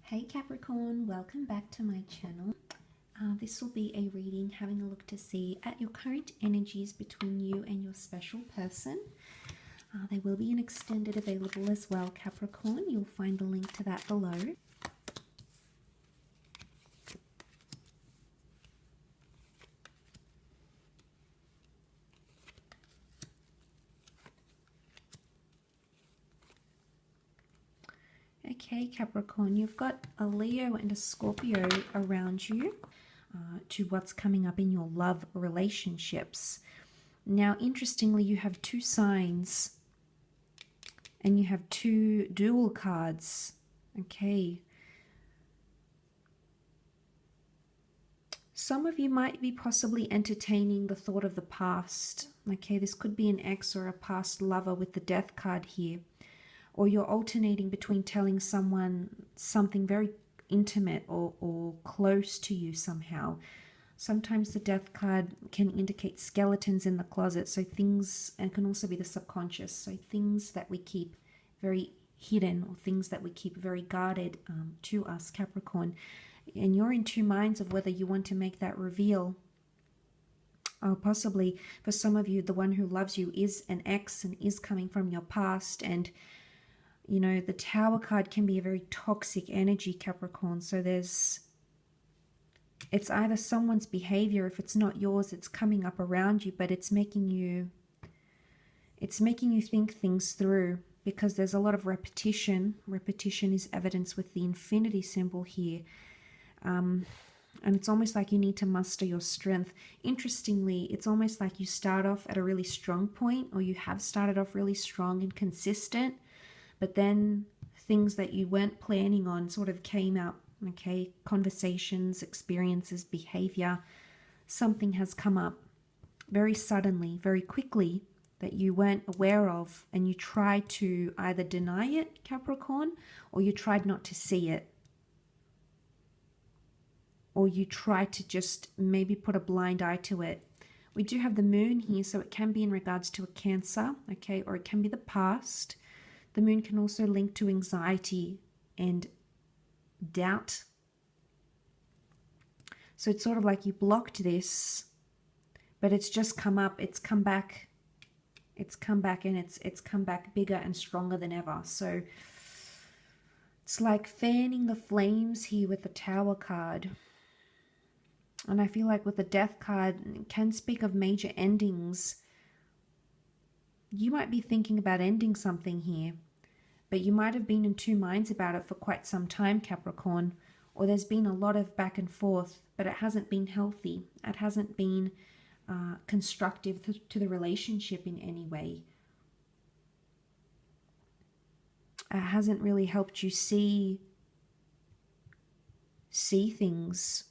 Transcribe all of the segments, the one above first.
Hey Capricorn, welcome back to my channel. This will be a reading having a look to see at your current energies between you and your special person. There will be an extended available as well, Capricorn. You'll find the link to that below. Okay, Capricorn, you've got a Leo and a Scorpio around you to what's coming up in your love relationships. Now, interestingly, you have two signs and you have two dual cards. Okay. Some of you might be possibly entertaining the thought of the past. Okay, this could be an ex or a past lover with the Death card here. Or you're alternating between telling someone something very intimate or close to you somehow. Sometimes the Death card can indicate skeletons in the closet, so things, and can also be the subconscious, so things that we keep very hidden or things that we keep very guarded to us, Capricorn. And you're in two minds of whether you want to make that reveal. Or possibly for some of you, the one who loves you is an ex and is coming from your past. And you know, the Tower card can be a very toxic energy, Capricorn. So it's either someone's behavior, if it's not yours, it's coming up around you, but it's making you think things through, because there's a lot of repetition. Repetition is evidence with the infinity symbol here. And it's almost like you need to muster your strength. Interestingly, it's almost like you start off at a really strong point, or you have started off really strong and consistent, but then things that you weren't planning on sort of came up, okay? Conversations, experiences, behavior. Something has come up very suddenly, very quickly, that you weren't aware of, and you tried to either deny it, Capricorn, or you tried not to see it. Or you tried to just maybe put a blind eye to it. We do have the moon here, so it can be in regards to a Cancer, okay? Or it can be the past. The moon can also link to anxiety and doubt. So it's sort of like you blocked this, but it's just come up, it's come back, and it's come back bigger and stronger than ever. So it's like fanning the flames here with the Tower card. And I feel like with the Death card, it can speak of major endings. You might be thinking about ending something here, but you might have been in two minds about it for quite some time, Capricorn, or there's been a lot of back and forth, but it hasn't been healthy. It hasn't been constructive to the relationship in any way. It hasn't really helped you see things.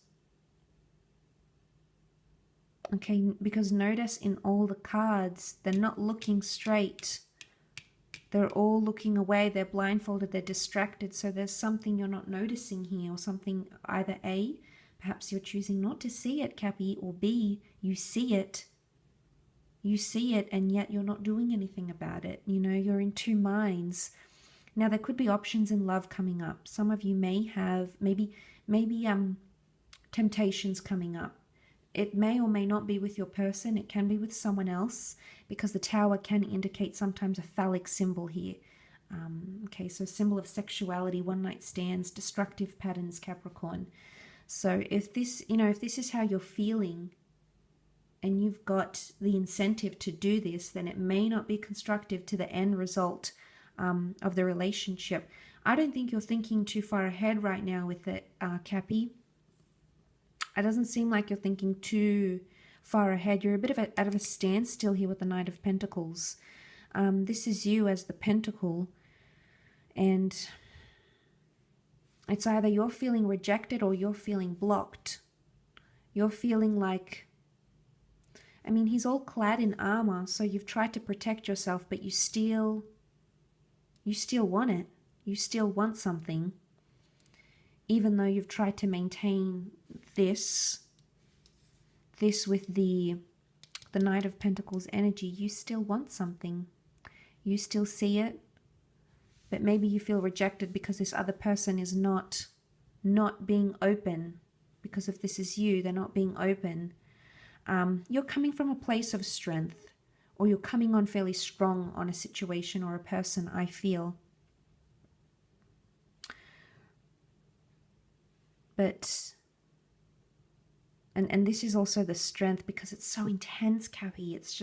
Okay, because notice in all the cards, they're not looking straight. They're all looking away, they're blindfolded, they're distracted. So there's something you're not noticing here, or something either A, perhaps you're choosing not to see it, Cappy, or B, you see it. You see it and yet you're not doing anything about it. You know, you're in two minds. Now there could be options in love coming up. Some of you may have maybe temptations coming up. It may or may not be with your person. It can be with someone else, because the Tower can indicate sometimes a phallic symbol here. Okay, so symbol of sexuality, one-night stands, destructive patterns, Capricorn. So if this, if this is how you're feeling and you've got the incentive to do this, then it may not be constructive to the end result of the relationship. I don't think you're thinking too far ahead right now with it, Cappy. It doesn't seem like you're thinking too far ahead. You're a bit of out of a standstill here with the Knight of Pentacles. This is you as the Pentacle. And it's either you're feeling rejected or you're feeling blocked. You're feeling like, I mean, he's all clad in armor, so you've tried to protect yourself, but you still want it. You still want something. Even though you've tried to maintain this with the Knight of Pentacles energy, you still want something. You still see it, but maybe you feel rejected because this other person is not not being open, because if this is you, they're not being open. You're coming from a place of strength, or you're coming on fairly strong on a situation or a person, I feel. But, and this is also the strength, because it's so intense, Cappy. It's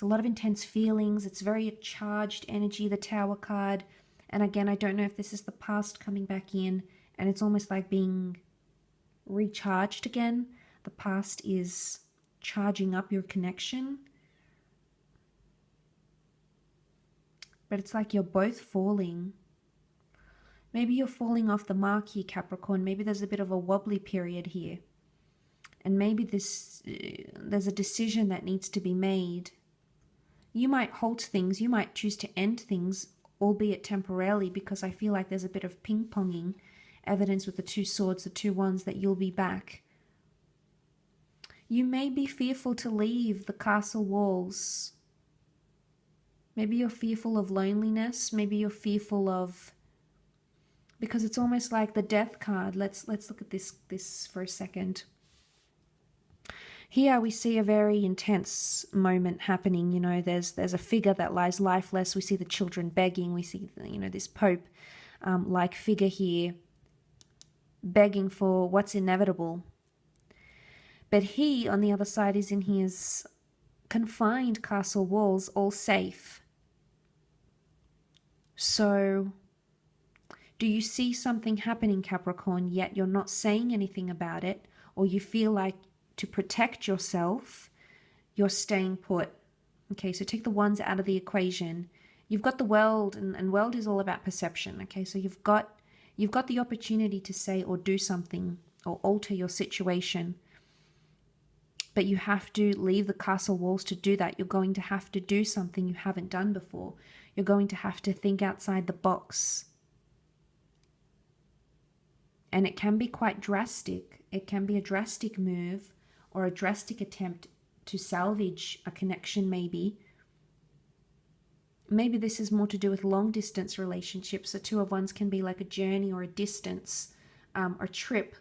a lot of intense feelings. It's very charged energy, the Tower card. And again, I don't know if this is the past coming back in, and it's almost like being recharged again. The past is charging up your connection. But it's like you're both falling. Maybe you're falling off the mark here, Capricorn. Maybe there's a bit of a wobbly period here. And maybe there's a decision that needs to be made. You might halt things. You might choose to end things, albeit temporarily, because I feel like there's a bit of ping-ponging. Evidence with the 2 swords, the 2 wands, that you'll be back. You may be fearful to leave the castle walls. Maybe you're fearful of loneliness. Maybe you're fearful of... Because it's almost like the Death card. Let's look at this for a second. Here we see a very intense moment happening. You know, there's a figure that lies lifeless. We see the children begging. We see, you know, this Pope like figure here begging for what's inevitable. But he, on the other side, is in his confined castle walls, all safe. So, do you see something happening, Capricorn, yet you're not saying anything about it, or you feel like to protect yourself, you're staying put? Okay, so take the wands out of the equation. You've got the world, and world is all about perception. Okay, so you've got the opportunity to say or do something or alter your situation. But you have to leave the castle walls to do that. You're going to have to do something you haven't done before. You're going to have to think outside the box. And it can be quite drastic. It can be a drastic move or a drastic attempt to salvage a connection, maybe. Maybe this is more to do with long distance relationships. The 2 of Wands can be like a journey or a distance, or trip.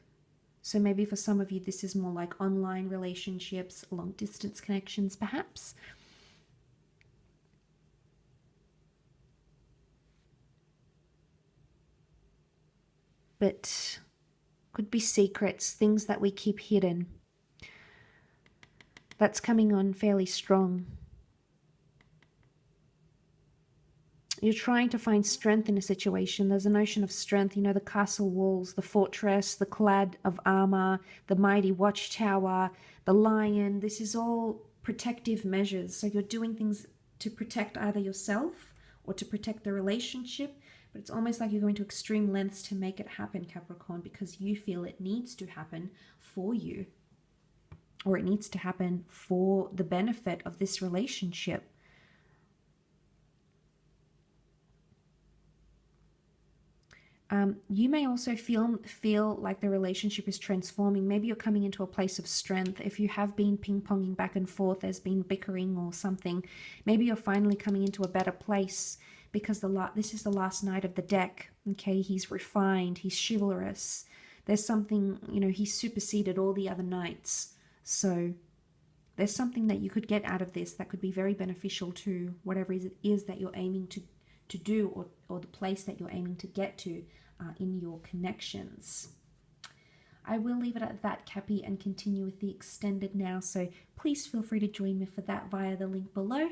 So maybe for some of you, this is more like online relationships, long distance connections, perhaps. But could be secrets, things that we keep hidden. That's coming on fairly strong. You're trying to find strength in a situation. There's a notion of strength, you know, the castle walls, the fortress, the clad of armor, the mighty watchtower, the lion. This is all protective measures. So you're doing things to protect either yourself or to protect the relationship. But it's almost like you're going to extreme lengths to make it happen, Capricorn, because you feel it needs to happen for you, or it needs to happen for the benefit of this relationship. You may also feel like the relationship is transforming. Maybe you're coming into a place of strength. If you have been ping-ponging back and forth, there's been bickering or something, maybe you're finally coming into a better place, because this is the last knight of the deck. Okay, he's refined, he's chivalrous. There's something, you know, he's superseded all the other knights. So there's something that you could get out of this that could be very beneficial to whatever it is that you're aiming to do, or the place that you're aiming to get to in your connections. I will leave it at that, Cappy, and continue with the extended now. So please feel free to join me for that via the link below.